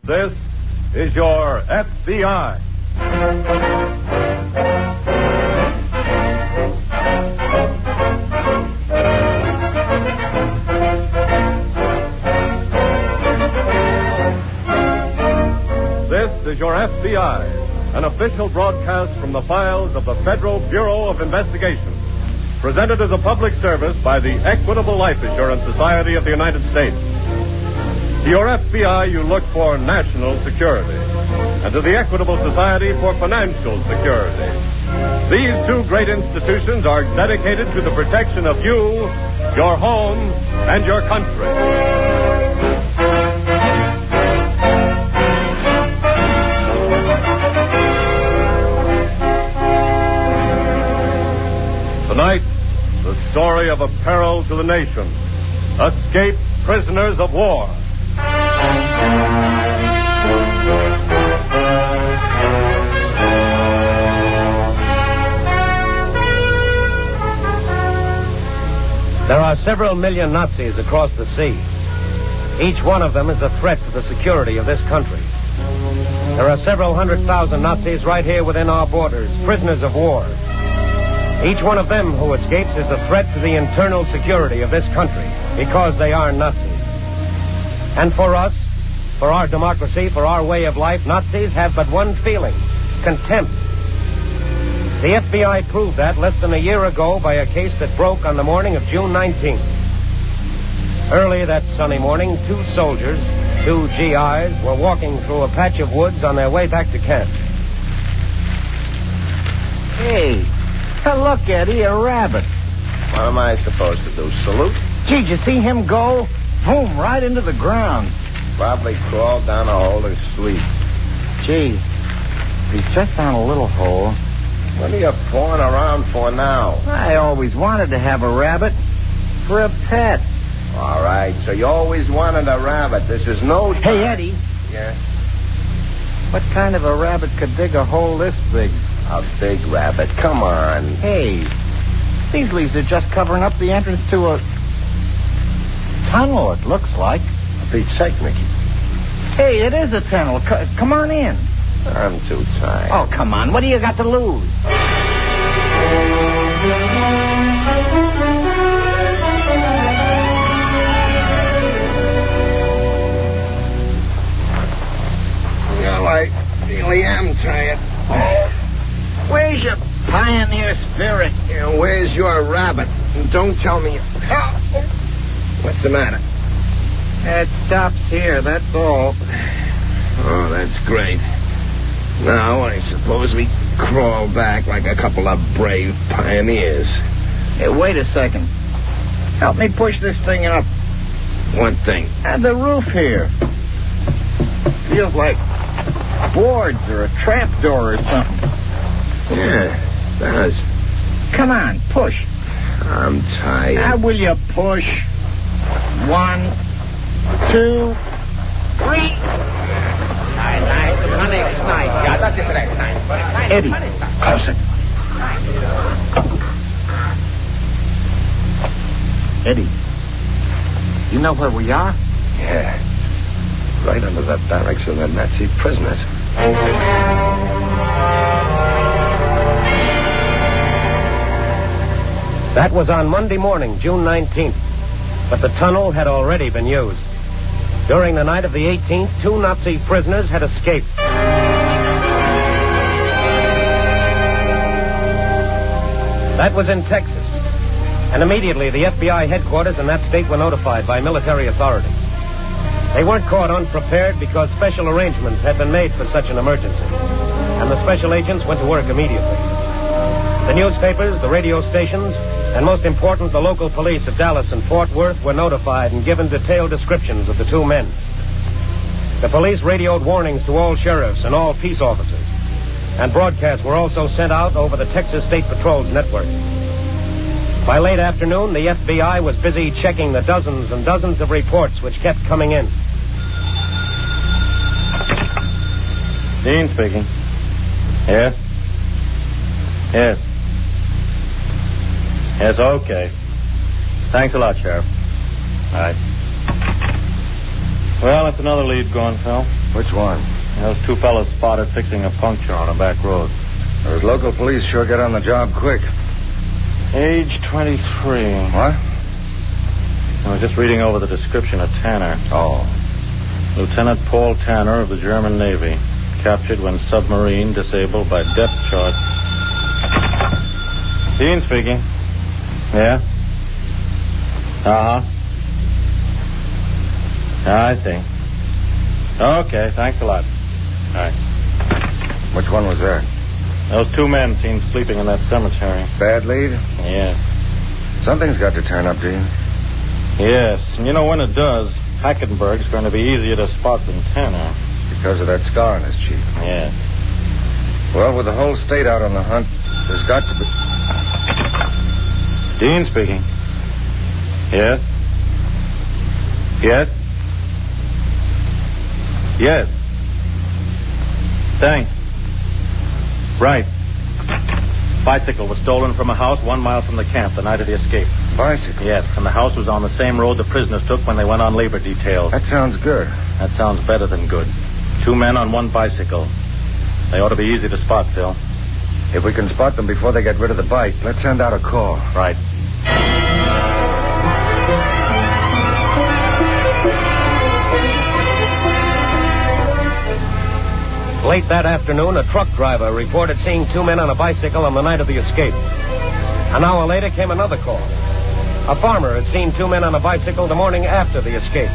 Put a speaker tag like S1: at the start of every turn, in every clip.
S1: This is your FBI. This is your FBI, an official broadcast from the files of the Federal Bureau of Investigation, presented as a public service by the Equitable Life Assurance Society of the United States. To your FBI, you look for national security, and to the Equitable Society for financial security. These two great institutions are dedicated to the protection of you, your home, and your country. Tonight, the story of a peril to the nation. Escaped prisoners of war.
S2: There are several million Nazis across the sea. Each one of them is a threat to the security of this country. There are several 100,000 Nazis right here within our borders, prisoners of war. Each one of them who escapes is a threat to the internal security of this country because they are Nazis. And for us, for our democracy, for our way of life, Nazis have but one feeling: contempt. The FBI proved that less than a year ago by a case that broke on the morning of June 19th. Early that sunny morning, two soldiers, two GIs, were walking through a patch of woods on their way back to camp.
S3: Hey, look, Eddie, a rabbit.
S4: What am I supposed to do, salute?
S3: Gee, did you see him go? Boom, right into the ground.
S4: Probably crawled down a hole and sleep.
S3: Gee, he's just down a little hole.
S4: What are you fooling around for now?
S3: I always wanted to have a rabbit for a pet.
S4: All right, so you always wanted a rabbit. This is no time.
S3: Hey, Eddie.
S4: Yeah?
S3: What kind of a rabbit could dig a hole this big?
S4: A big rabbit. Come on.
S3: Hey, these leaves are just covering up the entrance to a tunnel, it looks like.
S4: Pete's sake, Mickey.
S3: Hey, it is a tunnel. Come on in.
S4: I'm too tired.
S3: Oh, come on. What do you got to lose?
S4: Well, I really am tired.
S3: Where's your pioneer spirit?
S4: Yeah, where's your rabbit? Don't tell me. What's the matter?
S3: It stops here, that's all.
S4: Oh, that's great. Now, I suppose we crawl back like a couple of brave pioneers.
S3: Hey, wait a second. Help me push this thing up.
S4: What thing?
S3: The roof here. Feels like boards or a trapdoor or something.
S4: Yeah, it does.
S3: Come on, push.
S4: I'm tired.
S3: Will you push? 1, 2, 3. Eddie, close it. Eddie, you know where we are?
S4: Yeah. Right under the barracks of the Nazi prisoners.
S2: That was on Monday morning, June 19th. But the tunnel had already been used. During the night of the 18th, two Nazi prisoners had escaped. That was in Texas. And immediately the FBI headquarters in that state were notified by military authorities. They weren't caught unprepared because special arrangements had been made for such an emergency. And the special agents went to work immediately. The newspapers, the radio stations, and most important, the local police at Dallas and Fort Worth were notified and given detailed descriptions of the two men. The police radioed warnings to all sheriffs and all peace officers, and broadcasts were also sent out over the Texas State Patrol's network. By late afternoon, the FBI was busy checking the dozens and dozens of reports which kept coming in.
S1: Dean speaking. Yes? Yes. Yes, okay. Thanks a lot, Sheriff. All right. Well, that's another lead gone, Phil.
S5: Which one?
S6: Those two fellas spotted fixing a puncture on a back road.
S5: Those local police sure get on the job quick.
S6: Age 23.
S5: What?
S6: I was just reading over the description of Tanner.
S5: Oh.
S6: Lieutenant Paul Tanner of the German Navy. Captured when submarine disabled by depth charge. Dean speaking. Yeah? Uh-huh. I see. Okay, thanks a lot. All right.
S5: Which one was that?
S6: Those two men seen sleeping in that cemetery.
S5: Bad lead?
S6: Yeah.
S5: Something's got to turn up, Dean.
S6: Yes, and you know when it does, Hackenberg's going to be easier to spot than Tanner.
S5: Because of that scar on his cheek.
S6: Yeah.
S5: Well, with the whole state out on the hunt, there's got to be...
S6: Dean speaking. Yes? Yes? Yes. Thanks. Right. Bicycle was stolen from a house 1 mile from the camp the night of the escape.
S5: Bicycle?
S6: Yes, and the house was on the same road the prisoners took when they went on labor details.
S5: That sounds good.
S6: That sounds better than good. 2 men on 1 bicycle. They ought to be easy to spot, Phil.
S5: If we can spot them before they get rid of the bike, let's send out a call.
S6: Right.
S2: Late that afternoon, a truck driver reported seeing 2 men on a bicycle on the night of the escape. An hour later came another call. A farmer had seen 2 men on a bicycle the morning after the escape.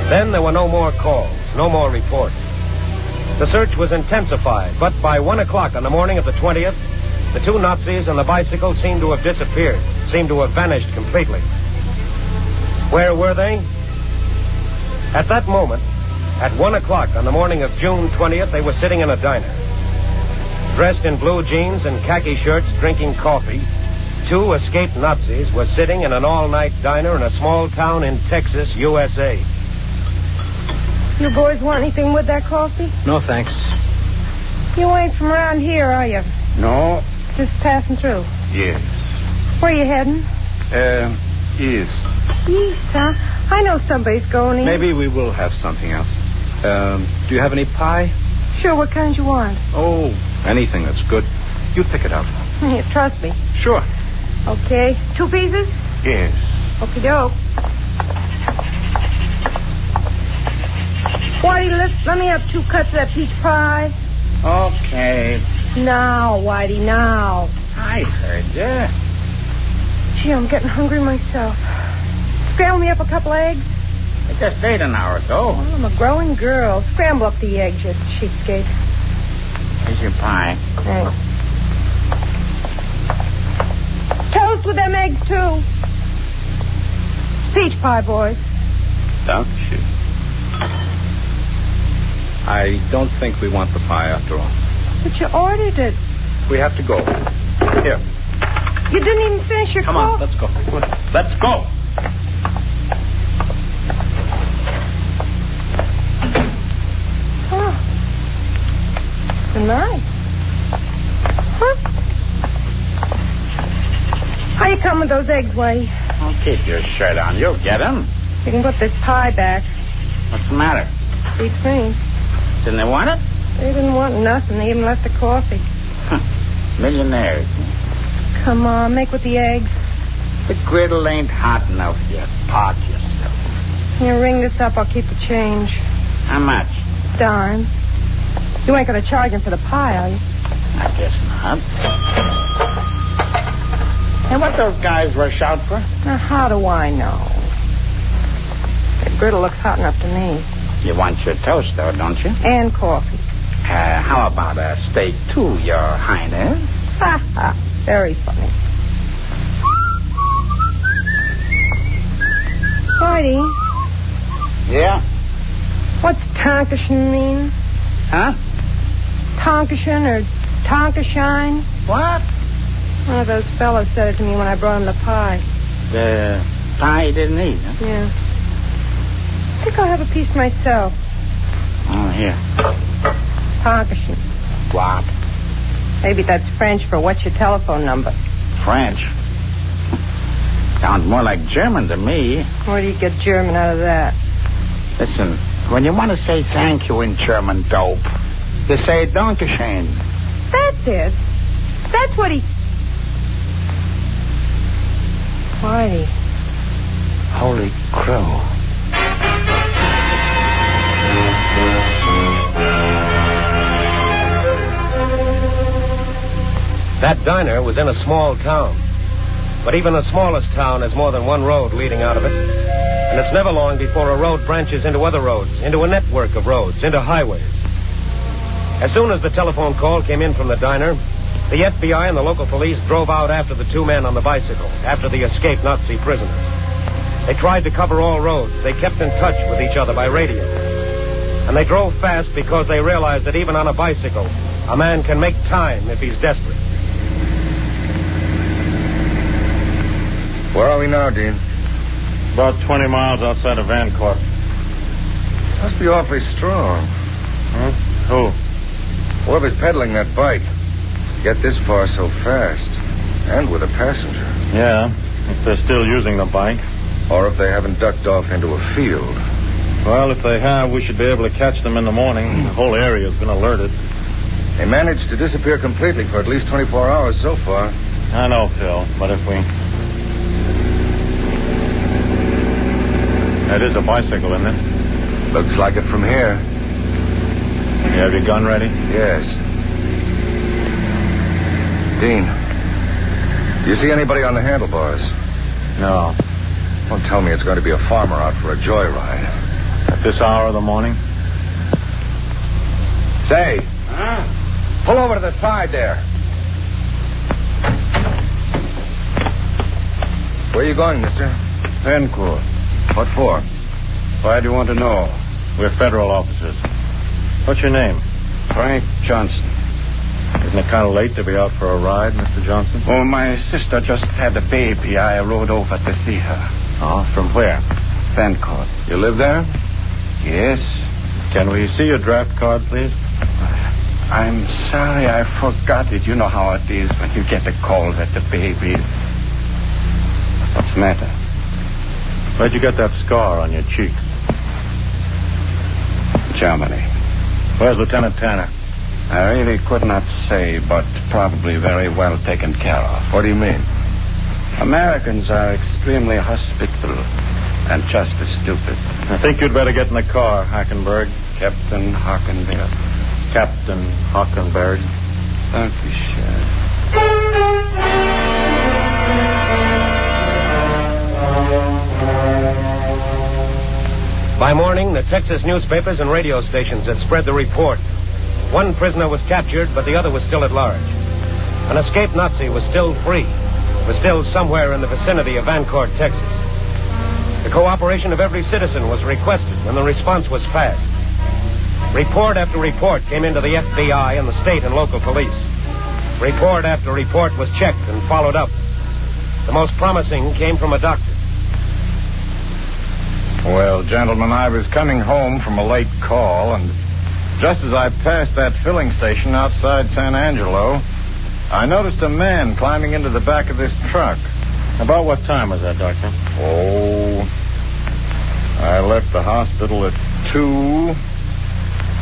S2: Then there were no more calls, no more reports. The search was intensified, but by 1 o'clock on the morning of the 20th, the 2 Nazis and the bicycle seemed to have disappeared, seemed to have vanished completely. Where were they? At that moment, at 1 o'clock on the morning of June 20th, they were sitting in a diner. Dressed in blue jeans and khaki shirts, drinking coffee, 2 escaped Nazis were sitting in an all-night diner in a small town in Texas, USA.
S7: You boys want anything with that coffee?
S3: No, thanks.
S7: You ain't from around here, are you?
S3: No.
S7: Just passing through.
S3: Yes.
S7: Where you heading?
S3: East.
S7: East, huh? I know somebody's going east.
S3: Maybe we will have something else. Do you have any pie?
S7: Sure, what kind you want?
S3: Oh, anything that's good. You pick it out.
S7: You trust me.
S3: Sure.
S7: Okay. 2 pieces?
S3: Yes.
S7: Okie-doke. Whitey, let me have 2 cuts of that peach pie.
S3: Okay.
S7: Now, Whitey, now.
S3: I heard ya.
S7: Gee, I'm getting hungry myself. Scramble me up a couple eggs.
S3: I just ate an hour ago.
S7: Oh, I'm a growing girl. Scramble up the eggs, you cheapskate.
S3: Here's your pie.
S7: Thanks. Toast with them eggs, too. Peach pie, boys.
S3: Don't you? I don't think we want the pie after all.
S7: But you ordered it.
S3: We have to go. Here.
S7: You didn't even finish your
S3: Come on, let's go. Let's go.
S7: Oh. Good night. Huh? How you come with those eggs, Whitey?
S3: Oh, keep your shirt on. You'll get them.
S7: You can put this pie back.
S3: What's the matter?
S7: Beats me.
S3: Didn't they want it?
S7: They didn't want nothing. They even left the coffee.
S3: Millionaires.
S7: Come on, make with the eggs.
S3: The griddle ain't hot enough yet. Park yourself.
S7: You ring this up, I'll keep the change.
S3: How much?
S7: Dime. You ain't going to charge him for the pie, are you?
S3: I guess not. And what those guys rush out for?
S7: Now, how do I know? The griddle looks hot enough to me.
S3: You want your toast, though, don't you?
S7: And coffee.
S3: How about a steak, too, Your Highness?
S7: Ha ha. Very funny. Whitey,
S3: Yeah?
S7: what's Tonkashin mean?
S3: Huh?
S7: Tonkashin or Tonkashine?
S3: What?
S7: One of those fellows said it to me when I brought him the pie.
S3: The pie you didn't eat, huh?
S7: Yeah. I think I'll have a piece myself.
S3: Oh, here.
S7: Tonkashin.
S3: What?
S7: Maybe that's French for what's your telephone number?
S3: French. Sounds more like German to me.
S7: Where do you get German out of that?
S3: Listen, When you want to say thank you in German, dope, you say Dankeschön.
S7: That's it. That's what he... Whitey.
S2: Holy crow. That diner was in a small town. But even the smallest town has more than one road leading out of it. And it's never long before a road branches into other roads, into a network of roads, into highways. As soon as the telephone call came in from the diner, the FBI and the local police drove out after the two men on the bicycle, after the escaped Nazi prisoners. They tried to cover all roads. They kept in touch with each other by radio. And they drove fast because they realized that even on a bicycle, a man can make time if he's desperate.
S5: Where are we now, Dean?
S6: About 20 miles outside of Vancourt.
S5: Must be awfully strong.
S6: Huh? Who?
S5: Whoever's peddling that bike. Get this far so fast. And with a passenger.
S6: Yeah, if they're still using the bike.
S5: Or if they haven't ducked off into a field.
S6: Well, if they have, we should be able to catch them in the morning. The whole area's been alerted.
S5: They managed to disappear completely for at least 24 hours so far.
S6: I know, Phil, but if we... That is a bicycle, isn't it?
S5: Looks like it from here.
S6: You have your gun ready?
S5: Yes. Dean, do you see anybody on the handlebars?
S6: No.
S5: Don't tell me it's going to be a farmer out for a joyride.
S6: At this hour of the morning?
S5: Say.
S3: Huh?
S5: Pull over to the side there. Where are you going, mister?
S6: Vancourt.
S5: What for?
S6: Why do you want to know? We're federal officers. What's your name?
S3: Frank Johnson.
S6: Isn't it kind of late to be out for a ride, Mr. Johnson?
S3: Oh, my sister just had a baby. I rode over to see her.
S6: Oh, from where?
S3: Vancourt.
S5: You live there?
S3: Yes.
S6: Can we see your draft card, please?
S3: I'm sorry I forgot it. You know how it is when you get a call that the baby... What's the matter?
S6: Where'd you get that scar on your cheek?
S3: Germany.
S6: Where's Lieutenant Tanner?
S3: I really could not say, but probably very well taken care of.
S5: What do you mean?
S3: Americans are extremely hospitable and just as stupid.
S6: I think you'd better get in the car, Hackenberg.
S3: Captain Hockenberg.
S6: Captain Hockenberg.
S3: Thank you, Sheriff.
S2: By morning, the Texas newspapers and radio stations had spread the report. One prisoner was captured, but the other was still at large. An escaped Nazi was still free, was still somewhere in the vicinity of Vancourt, Texas. The cooperation of every citizen was requested, and the response was fast. Report after report came into the FBI and the state and local police. Report after report was checked and followed up. The most promising came from a doctor.
S3: Well, gentlemen, I was coming home from a late call, and just as I passed that filling station outside San Angelo, I noticed a man climbing into the back of this truck.
S6: About what time was that, Doctor?
S3: Oh, I left the hospital at 2.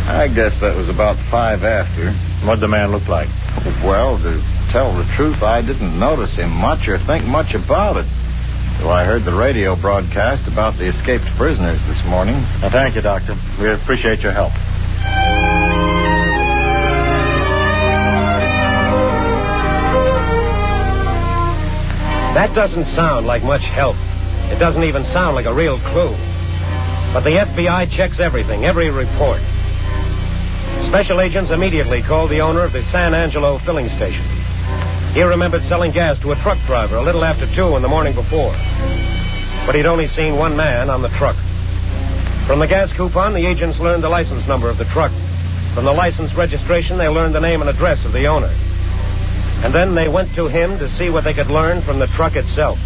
S3: I guess that was about 5 after.
S6: What'd the man look like?
S3: Well, to tell the truth, I didn't notice him much or think much about it. So I heard the radio broadcast about the escaped prisoners this morning.
S6: Thank you, Doctor. We appreciate your help.
S2: That doesn't sound like much help. It doesn't even sound like a real clue. But the FBI checks everything, every report. Special agents immediately called the owner of the San Angelo filling station. He remembered selling gas to a truck driver a little after 2 in the morning before. But he'd only seen one man on the truck. From the gas coupon, the agents learned the license number of the truck. From the license registration, they learned the name and address of the owner. And then they went to him to see what they could learn from the truck itself.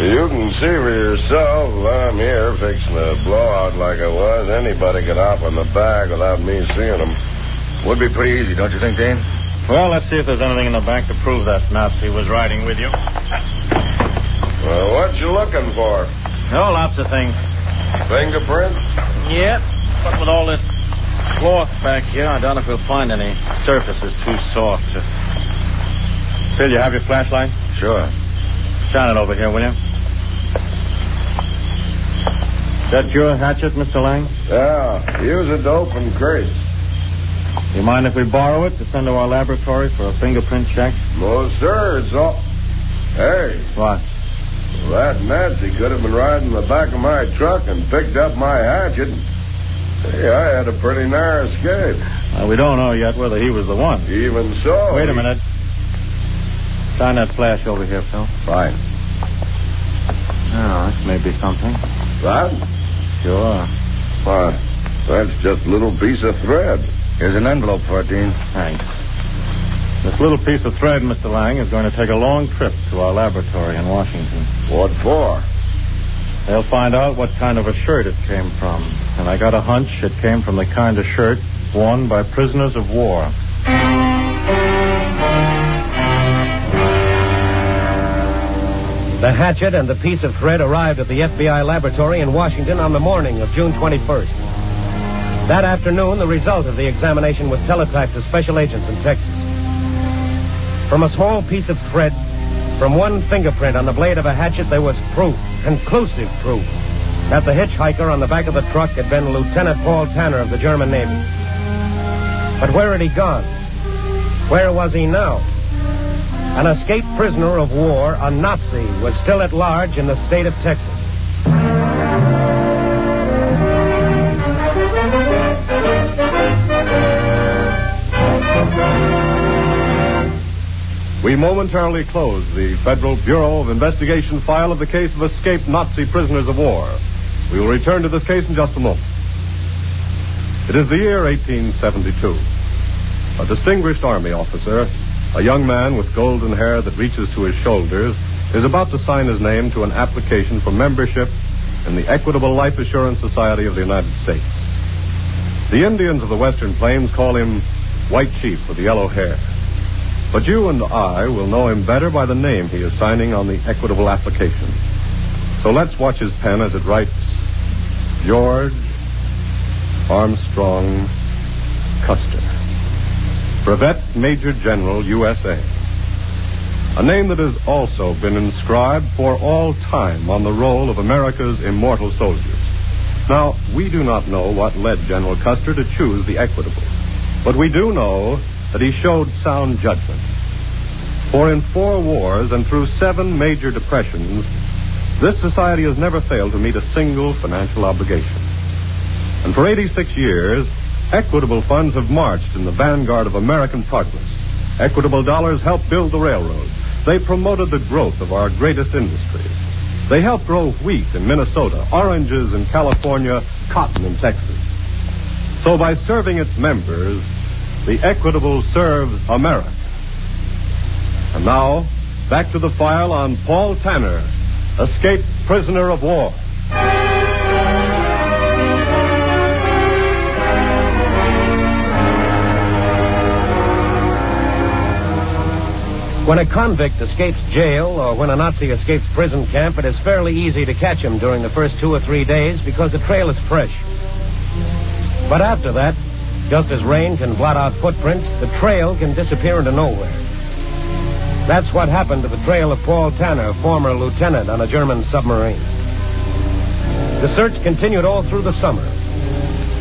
S8: You can see for yourself if I'm here fixing a blowout like I was. Anybody could hop on the back without me seeing them.
S5: Would be pretty easy, don't you think, Dean?
S6: Well, let's see if there's anything in the back to prove that Nazi was riding with you.
S8: Well, what you looking for?
S6: Oh, lots of things.
S8: Fingerprint?
S6: Yep. But with all this cloth back here, I doubt if we'll find any surfaces too soft. Phil, you have your flashlight?
S3: Sure.
S6: Shine it over here, will you? That your hatchet, Mr. Lang?
S8: Yeah. Use it to open crates.
S6: You mind if we borrow it to send to our laboratory for a fingerprint check?
S8: No, sir. It's all... Hey.
S6: What?
S8: Well, that Nancy could have been riding the back of my truck and picked up my hatchet. Hey, I had a pretty narrow escape.
S6: We don't know yet whether he was the one.
S8: Even so...
S6: Wait a minute. Shine that flash over here, Phil.
S3: Fine.
S6: Oh, this may be something.
S8: That?
S6: Sure.
S8: Why, that's just a little piece of thread.
S3: Here's an envelope for it, Dean.
S6: Thanks. This little piece of thread, Mr. Lang, is going to take a long trip to our laboratory in Washington.
S8: What for?
S6: They'll find out what kind of a shirt it came from. And I got a hunch it came from the kind of shirt worn by prisoners of war.
S2: The hatchet and the piece of thread arrived at the FBI laboratory in Washington on the morning of June 21st. That afternoon, the result of the examination was teletyped to special agents in Texas. From a small piece of thread, from one fingerprint on the blade of a hatchet, there was proof, conclusive proof, that the hitchhiker on the back of the truck had been Lieutenant Paul Tanner of the German Navy. But where had he gone? Where was he now? An escaped prisoner of war, a Nazi, was still at large in the state of Texas.
S1: We momentarily close the Federal Bureau of Investigation file of the case of escaped Nazi prisoners of war. We will return to this case in just a moment. It is the year 1872. A distinguished Army officer, a young man with golden hair that reaches to his shoulders, is about to sign his name to an application for membership in the Equitable Life Assurance Society of the United States. The Indians of the Western Plains call him White Chief with the yellow hair. But you and I will know him better by the name he is signing on the equitable application. So let's watch his pen as it writes, George Armstrong Custer, Brevet Major General, USA. A name that has also been inscribed for all time on the roll of America's immortal soldiers. Now, we do not know what led General Custer to choose the equitable, but we do know that he showed sound judgment. For in 4 wars and through 7 major depressions, this society has never failed to meet a single financial obligation. And for 86 years, equitable funds have marched in the vanguard of American progress. Equitable dollars helped build the railroads. They promoted the growth of our greatest industries. They helped grow wheat in Minnesota, oranges in California, cotton in Texas. So by serving its members, the Equitable serves America. And now, back to the file on Paul Tanner, escaped prisoner of war.
S2: When a convict escapes jail or when a Nazi escapes prison camp, it is fairly easy to catch him during the first 2 or 3 days because the trail is fresh. But after that, just as rain can blot out footprints, the trail can disappear into nowhere. That's what happened to the trail of Paul Tanner, former lieutenant on a German submarine. The search continued all through the summer.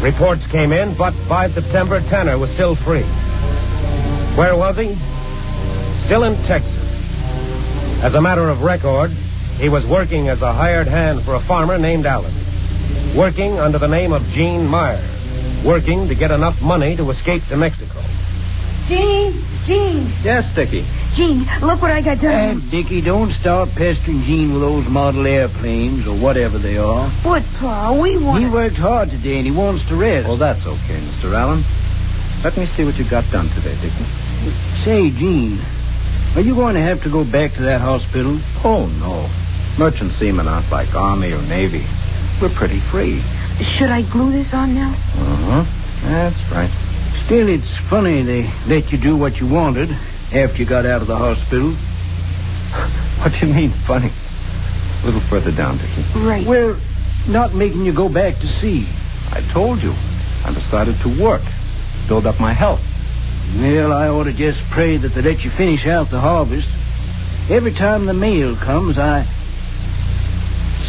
S2: Reports came in, but by September, Tanner was still free. Where was he? Still in Texas. As a matter of record, he was working as a hired hand for a farmer named Allen. Working under the name of Gene Meyer. Working to get enough money to escape to Mexico.
S7: Gene!
S9: Yes, Dickie.
S7: Gene, look what I got done.
S9: Dickie, don't start pestering Gene with those model airplanes or whatever they are.
S7: But, Pa, we want...
S9: He worked hard today and he wants to rest.
S6: Well, that's okay, Mr. Allen. Let me see what you got done today, Dickie.
S9: Say, Gene, are you going to have to go back to that hospital?
S6: Oh, no. Merchant seamen aren't like Army or Navy. We're pretty free.
S7: Should I glue this on now?
S6: Uh-huh. That's right.
S9: Still, it's funny they let you do what you wanted after you got out of the hospital.
S6: What do you mean, funny? A little further down, Dickie.
S7: Right.
S9: Well, not making you go back to sea?
S10: I told you. I decided to work, build up my health.
S9: Well, I ought to just pray that they let you finish out the harvest. Every time the mail comes,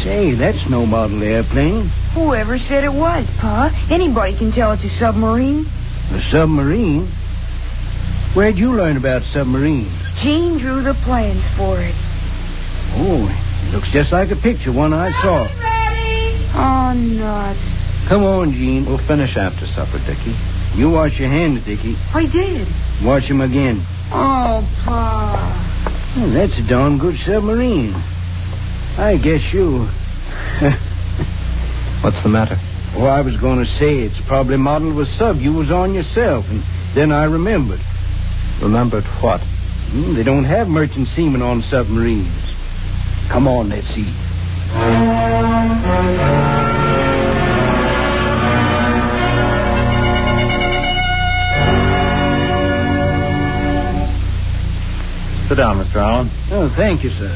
S9: Say, that's no model airplane.
S7: Whoever said it was, Pa? Anybody can tell it's a submarine.
S9: A submarine? Where'd you learn about submarines?
S7: Gene drew the plans for it.
S9: Oh, it looks just like a picture, one I saw.
S7: Ready? Oh, nuts.
S9: Come on, Gene.
S10: We'll finish after supper, Dickie.
S9: You wash your hands, Dickie.
S7: I did.
S9: Wash them again.
S7: Oh, Pa.
S9: Well, that's a darn good submarine. I guess you...
S10: What's the matter?
S9: Oh, I was going to say it's probably modeled with sub you was on yourself, and then I remembered.
S10: Remembered what?
S9: They don't have merchant seamen on submarines. Come on, let's see.
S6: Sit down, Mr. Allen.
S9: Oh, thank you, sir.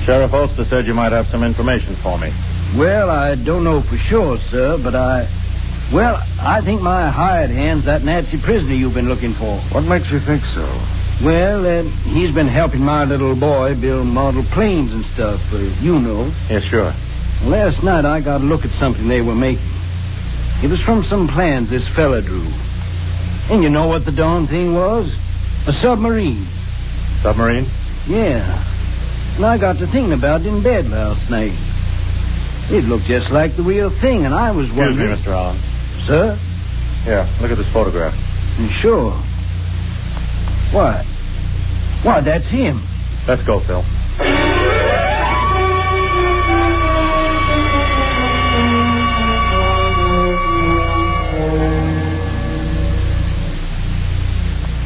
S6: Sheriff Ulster said you might have some information for me.
S9: Well, I don't know for sure, sir, but I think my hired hand's that Nazi prisoner you've been looking for.
S5: What makes you think so?
S9: Well, he's been helping my little boy build model planes and stuff, you know.
S6: Yes, sure.
S9: Last night I got a look at something they were making. It was from some plans this fella drew. And you know what the darn thing was? A submarine.
S6: Submarine?
S9: Yeah. And I got to thinking about it in bed last night. It looked just like the real thing, and I was wondering...
S6: Excuse me, Mr. Allen.
S9: Sir?
S6: Here, look at this photograph.
S9: Sure. Why, that's him.
S6: Let's go, Phil.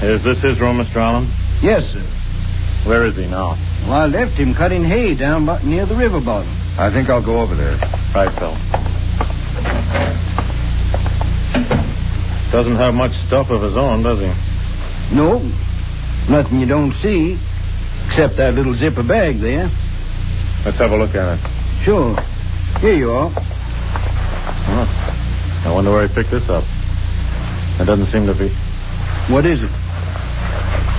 S6: Is this his room, Mr. Allen?
S9: Yes, sir.
S6: Where is he now?
S9: Well, I left him cutting hay down near the river bottom.
S5: I think I'll go over there.
S6: Right, Phil. Doesn't have much stuff of his own, does he?
S9: No, nothing you don't see, except that little zipper bag there.
S6: Let's have a look at it.
S9: Sure. Here you are.
S6: Huh. I wonder where he picked this up. It doesn't seem to be...
S9: What is it?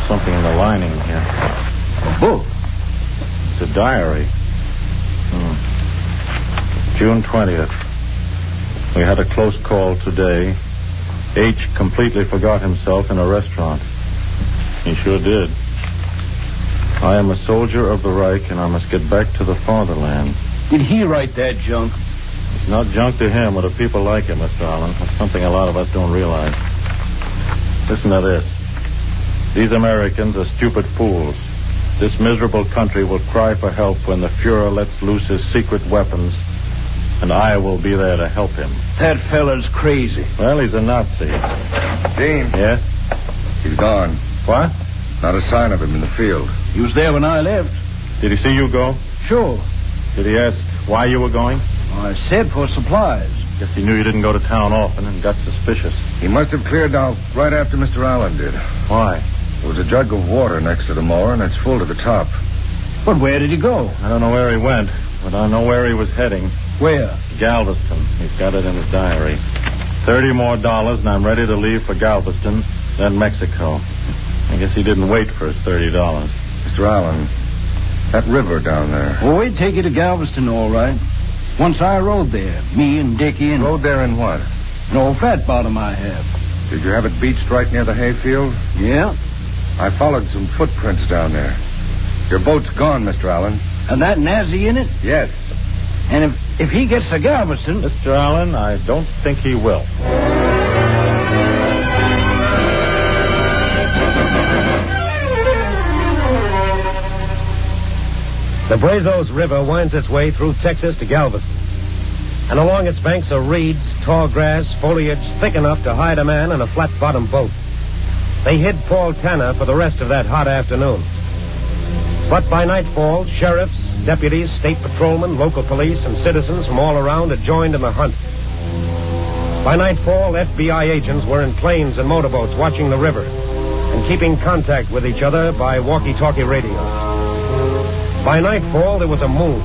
S6: Something in the lining here.
S9: A book.
S6: It's a diary. June 20th. We had a close call today. H completely forgot himself in a restaurant. He sure did. I am a soldier of the Reich, and I must get back to the fatherland.
S9: Did he write that junk?
S6: It's not junk to him, but to people like him, Mr. Allen. That's something a lot of us don't realize. Listen to this. These Americans are stupid fools. This miserable country will cry for help when the Fuhrer lets loose his secret weapons, and I will be there to help him.
S9: That fella's crazy.
S6: Well, he's a Nazi.
S5: Dean.
S6: Yes?
S5: He's gone.
S6: What?
S5: Not a sign of him in the field.
S9: He was there when I left.
S6: Did he see you go?
S9: Sure.
S6: Did he ask why you were going?
S9: I said for supplies.
S6: Guess he knew you didn't go to town often and got suspicious.
S5: He must have cleared out right after Mr. Allen did.
S6: Why?
S5: There was a jug of water next to the mower, and it's full to the top.
S9: But where did he go?
S6: I don't know where he went, but I know where he was heading.
S9: Where?
S6: Galveston. He's got it in his diary. $30 more, and I'm ready to leave for Galveston, then Mexico. I guess he didn't wait for his $30.
S5: Mr. Allen, that river down there.
S9: Oh, we'd take you to Galveston, all right. Once I rode there, me and Dickie and...
S5: Rode there in what?
S9: An old flat bottom I have.
S5: Did you have it beached right near the hayfield?
S9: Yeah.
S5: I followed some footprints down there. Your boat's gone, Mr. Allen.
S9: And that Nazi in it?
S5: Yes.
S9: And if he gets to Galveston...
S6: Mr. Allen, I don't think he will.
S2: The Brazos River winds its way through Texas to Galveston. And along its banks are reeds, tall grass, foliage thick enough to hide a man in a flat-bottomed boat. They hid Paul Tanner for the rest of that hot afternoon. But by nightfall, sheriffs, deputies, state patrolmen, local police, and citizens from all around had joined in the hunt. By nightfall, FBI agents were in planes and motorboats watching the river and keeping contact with each other by walkie-talkie radios. By nightfall, there was a moon.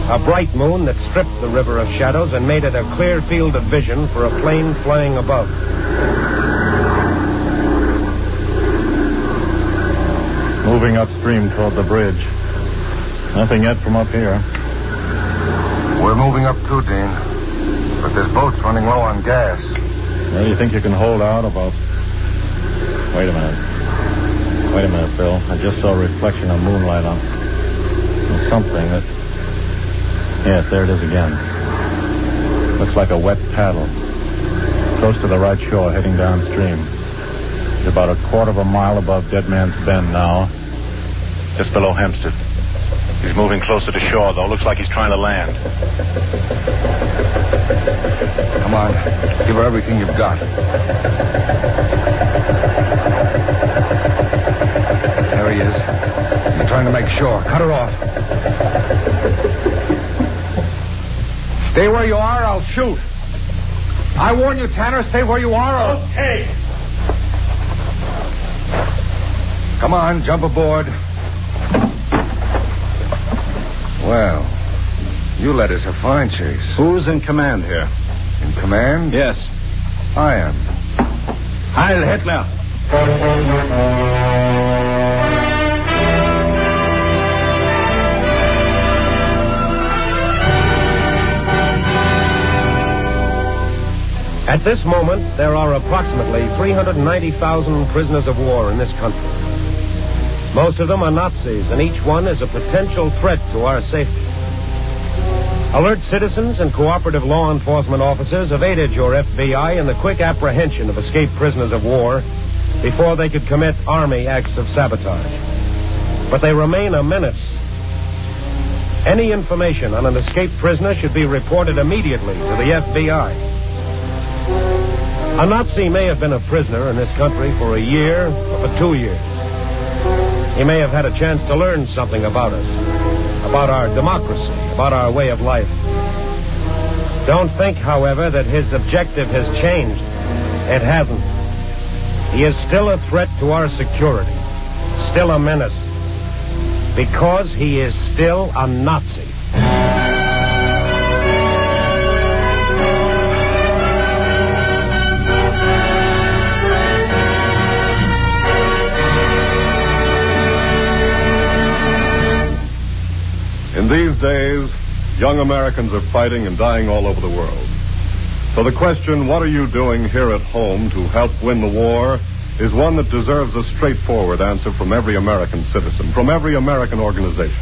S2: A bright moon that stripped the river of shadows and made it a clear field of vision for a plane flying above.
S6: Moving upstream toward the bridge. Nothing yet from up here.
S5: We're moving up too, Dean. But this boat's running low on gas.
S6: Well, you think you can hold out about... Wait a minute, Bill. I just saw a reflection of moonlight on something that... Yes, there it is again. Looks like a wet paddle. Close to the right shore, heading downstream. It's about a quarter of a mile above Dead Man's Bend now. Just below Hempstead. He's moving closer to shore, though. Looks like he's trying to land.
S5: Come on. Give her everything you've got. There he is. He's trying to make shore. Cut her off.
S10: Stay where you are, I'll shoot. I warn you, Tanner, stay where you are, or...
S1: Okay.
S5: Come on, jump aboard. Well, you led us a fine chase.
S10: Who's in command here?
S5: In command?
S10: Yes.
S5: I am.
S10: Heil Hitler.
S2: At this moment, there are approximately 390,000 prisoners of war in this country. Most of them are Nazis, and each one is a potential threat to our safety. Alert citizens and cooperative law enforcement officers have aided your FBI in the quick apprehension of escaped prisoners of war before they could commit Army acts of sabotage. But they remain a menace. Any information on an escaped prisoner should be reported immediately to the FBI. A Nazi may have been a prisoner in this country for a year or for 2 years. He may have had a chance to learn something about us, about our democracy, about our way of life. Don't think, however, that his objective has changed. It hasn't. He is still a threat to our security, still a menace, because he is still a Nazi.
S1: In these days, young Americans are fighting and dying all over the world. So the question, what are you doing here at home to help win the war, is one that deserves a straightforward answer from every American citizen, from every American organization.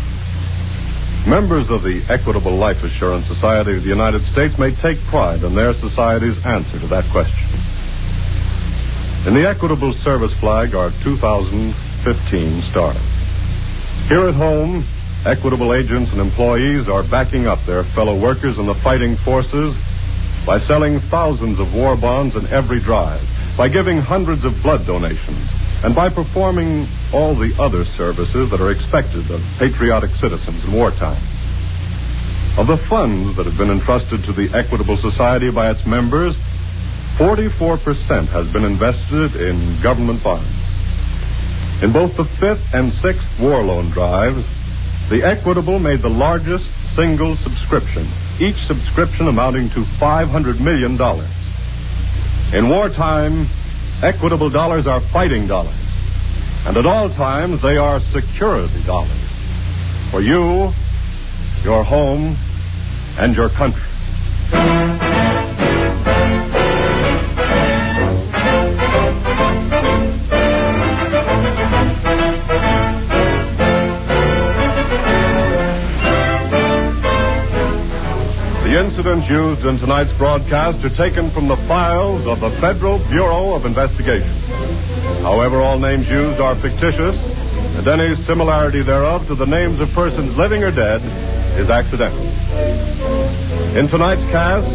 S1: Members of the Equitable Life Assurance Society of the United States may take pride in their society's answer to that question. In the Equitable Service flag are 2015 stars. Here at home, Equitable agents and employees are backing up their fellow workers in the fighting forces by selling thousands of war bonds in every drive, by giving hundreds of blood donations, and by performing all the other services that are expected of patriotic citizens in wartime. Of the funds that have been entrusted to the Equitable Society by its members, 44% has been invested in government bonds. In both the 5th and 6th war loan drives, the Equitable made the largest single subscription, each subscription amounting to $500 million. In wartime, Equitable dollars are fighting dollars, and at all times they are security dollars for you, your home, and your country. The incidents used in tonight's broadcast are taken from the files of the Federal Bureau of Investigation. However, all names used are fictitious, and any similarity thereof to the names of persons living or dead is accidental. In tonight's cast,